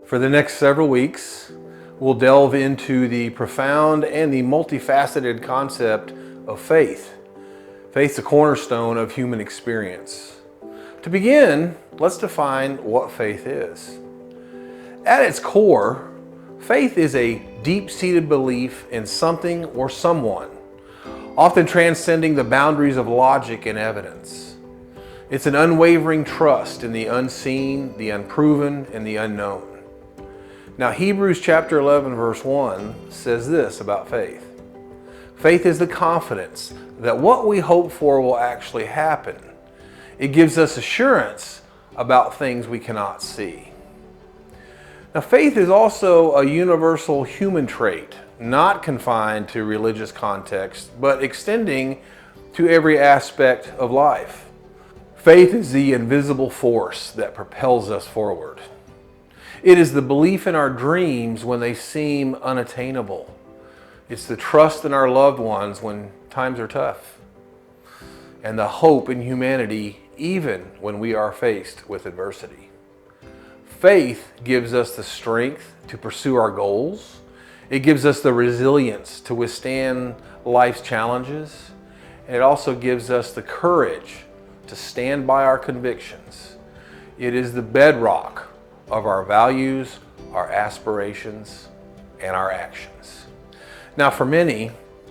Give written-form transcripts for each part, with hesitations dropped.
For the next several weeks, we'll delve into the profound and the multifaceted concept of faith. Faith's a cornerstone of human experience. To begin, let's define what faith is. At its core, faith is a deep-seated belief in something or someone, often transcending the boundaries of logic and evidence. It's an unwavering trust in the unseen, the unproven, and the unknown. Now, Hebrews chapter 11, verse 1 says this about faith. Faith is the confidence that what we hope for will actually happen. It gives us assurance about things we cannot see. Now, faith is also a universal human trait, not confined to religious context, but extending to every aspect of life. Faith is the invisible force that propels us forward. It is the belief in our dreams when they seem unattainable. It's the trust in our loved ones when times are tough. And the hope in humanity even when we are faced with adversity. Faith gives us the strength to pursue our goals. It gives us the resilience to withstand life's challenges. And it also gives us the courage to stand by our convictions. It is the bedrock of our values, our aspirations, and our actions. Now, for many,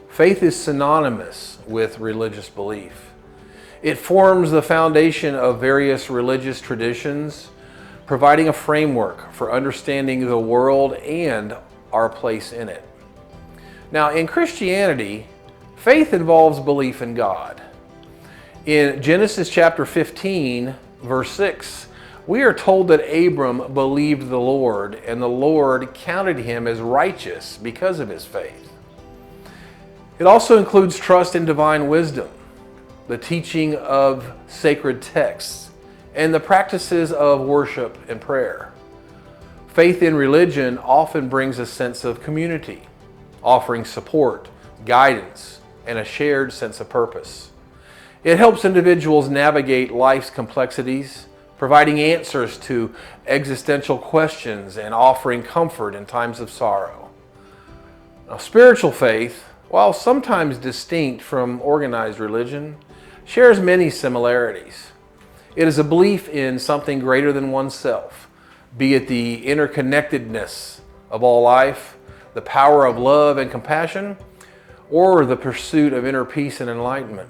faith is synonymous with religious belief. It forms the foundation of various religious traditions, providing a framework for understanding the world and our place in it. Now, in Christianity, faith involves belief in God. In Genesis chapter 15, verse 6, we are told that Abram believed the Lord, and the Lord counted him as righteous because of his faith. It also includes trust in divine wisdom, the teaching of sacred texts, and the practices of worship and prayer. Faith in religion often brings a sense of community, offering support, guidance, and a shared sense of purpose. It helps individuals navigate life's complexities, providing answers to existential questions and offering comfort in times of sorrow. Now, spiritual faith, while sometimes distinct from organized religion, shares many similarities. It is a belief in something greater than oneself, be it the interconnectedness of all life, the power of love and compassion, or the pursuit of inner peace and enlightenment.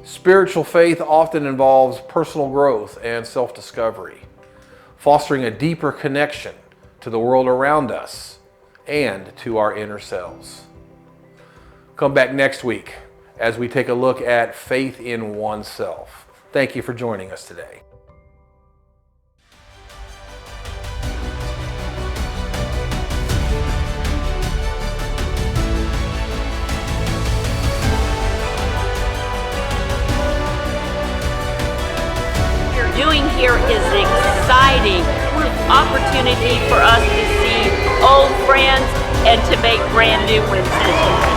Spiritual faith often involves personal growth and self-discovery, fostering a deeper connection to the world around us and to our inner selves. Come back next week as we take a look at faith in oneself. Thank you for joining us today. Doing here is exciting. Opportunity for us to see old friends and to make brand new ones.